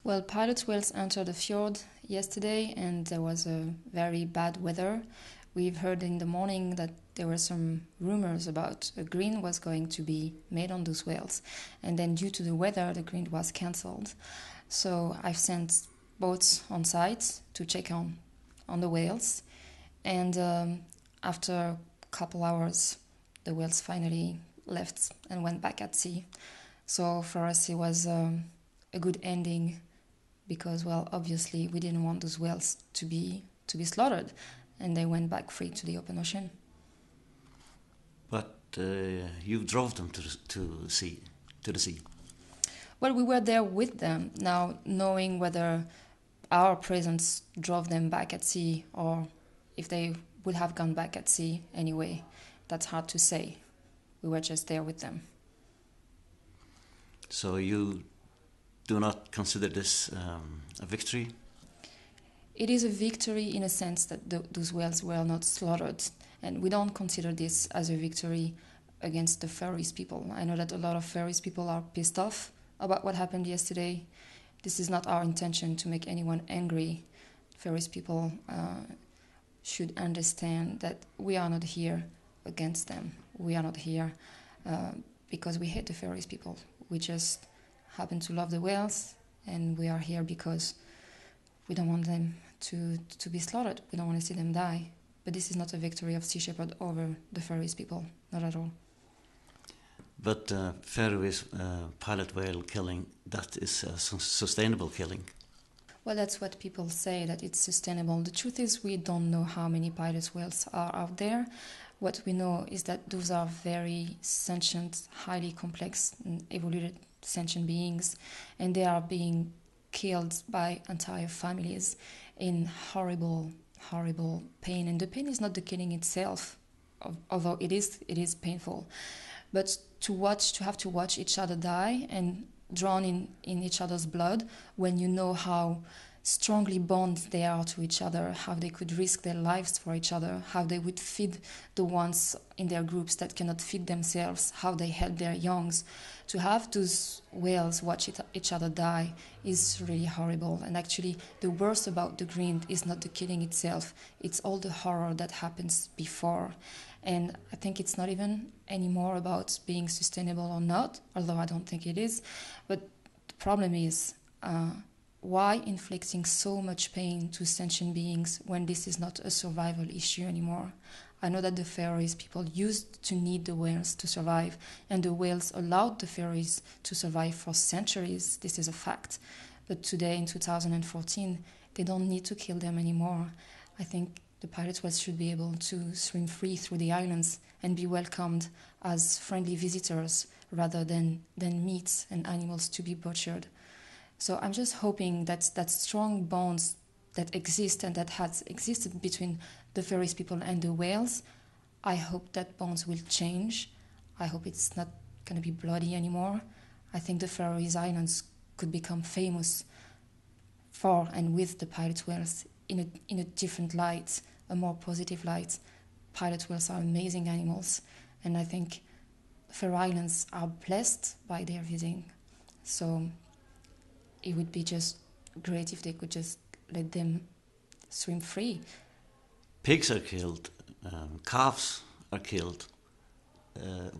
Well, pilot whales entered the fjord yesterday and there was a very bad weather. We've heard in the morning that there were some rumors about a grind was going to be made on those whales. And then due to the weather, the grind was cancelled. So I've sent boats on site to check on the whales. And after a couple hours, the whales finally left and went back at sea. So for us, it was a good ending because, well, obviously we didn't want those whales to be slaughtered, and they went back free to the open ocean. But you drove them to the sea. Well, we were there with them. Now, knowing whether our presence drove them back at sea or if they would have gone back at sea anyway, that's hard to say. We were just there with them. So you do not consider this a victory? It is a victory in a sense that those whales were not slaughtered. And we don't consider this as a victory against the Faroese people. I know that a lot of Faroese people are pissed off about what happened yesterday. This is not our intention to make anyone angry. Faroese people should understand that we are not here against them. We are not here because we hate the Faroese people. We just happen to love the whales, and we are here because we don't want them to be slaughtered. We don't want to see them die. But this is not a victory of Sea Shepherd over the Faroese people, not at all. But Faroese pilot whale killing, that is a sustainable killing. Well, that's what people say, that it's sustainable. The truth is we don't know how many pilot whales are out there. What we know is that those are very sentient, highly complex and evolved sentient beings, and they are being killed by entire families in horrible pain. And the pain is not the killing itself, although it is painful. But to have to watch each other die and drown in each other's blood, when you know how strongly bonded they are to each other, how they could risk their lives for each other, how they would feed the ones in their groups that cannot feed themselves, how they help their youngs. To have those whales watch each other die is really horrible. And actually, the worst about the grind is not the killing itself, it's all the horror that happens before. And I think it's not even anymore about being sustainable or not, although I don't think it is. But the problem is, why inflicting so much pain to sentient beings when this is not a survival issue anymore? I know that the Faroese people used to need the whales to survive, and the whales allowed the Faroese to survive for centuries. This is a fact. But today, in 2014, they don't need to kill them anymore. I think the pilot whales should be able to swim free through the islands and be welcomed as friendly visitors rather than meat and animals to be butchered. So I'm just hoping that strong bonds that exist and that has existed between the Faroese people and the whales, I hope that bonds will change. I hope it's not going to be bloody anymore. I think the Faroese Islands could become famous for and with the pilot whales in a different light, a more positive light. Pilot whales are amazing animals, and I think Faroe Islands are blessed by their visiting. So it would be just great if they could just let them swim free. Pigs are killed, calves are killed.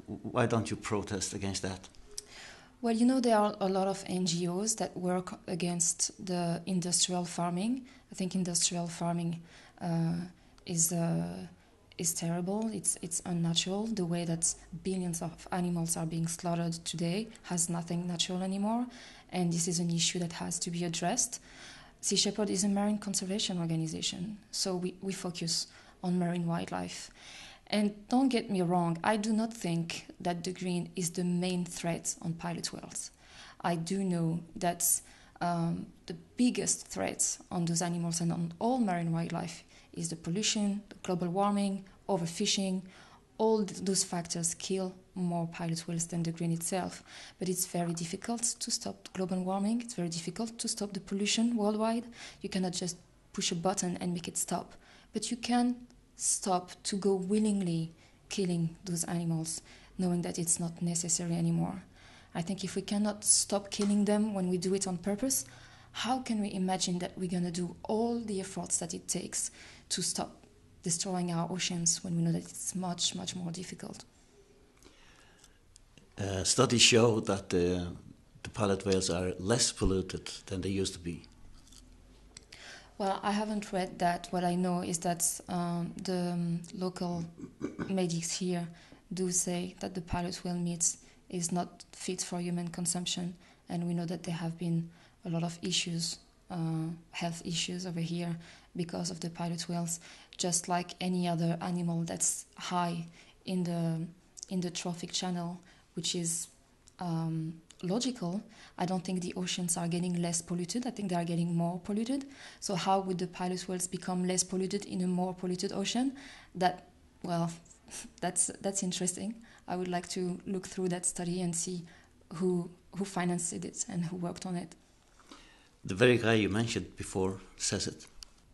Why don't you protest against that? Well, you know, there are a lot of NGOs that work against the industrial farming. I think industrial farming is terrible. It's unnatural. The way that billions of animals are being slaughtered today has nothing natural anymore, and this is an issue that has to be addressed. Sea Shepherd is a marine conservation organization, so we focus on marine wildlife. And don't get me wrong, I do not think that the grind is the main threat on pilot whales. I do know that the biggest threat on those animals and on all marine wildlife is the pollution, the global warming, overfishing. All those factors kill more pilot whales than the grind itself. But it's very difficult to stop global warming. It's very difficult to stop the pollution worldwide. You cannot just push a button and make it stop. But you can stop to go willingly killing those animals, knowing that it's not necessary anymore. I think if we cannot stop killing them when we do it on purpose, how can we imagine that we're going to do all the efforts that it takes to stop destroying our oceans when we know that it's much, much more difficult? Studies show that the pilot whales are less polluted than they used to be. Well, I haven't read that. What I know is that the local medics here do say that the pilot whale meat is not fit for human consumption, and we know that there have been a lot of issues, health issues over here because of the pilot whales, just like any other animal that's high in the trophic channel, which is logical. I don't think the oceans are getting less polluted. I think they are getting more polluted. So how would the pilot whales become less polluted in a more polluted ocean? That's interesting. I would like to look through that study and see who financed it and who worked on it. The very guy you mentioned before says it.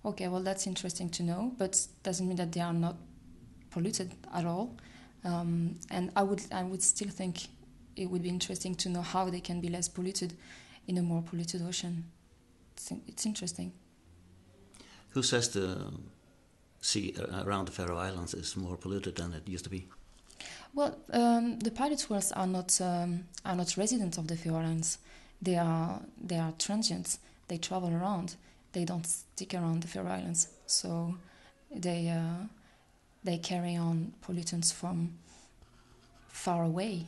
Okay, well, that's interesting to know, but doesn't mean that they are not polluted at all. And I would still think it would be interesting to know how they can be less polluted in a more polluted ocean. It's interesting. Who says the sea around the Faroe Islands is more polluted than it used to be? Well, the pilot whales are not residents of the Faroe Islands. They are transients. They travel around. They don't stick around the Faroe Islands. So they carry on pollutants from far away.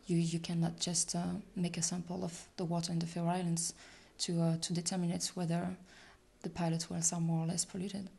You cannot just make a sample of the water in the Faroe Islands to determine whether the pilot whales are more or less polluted.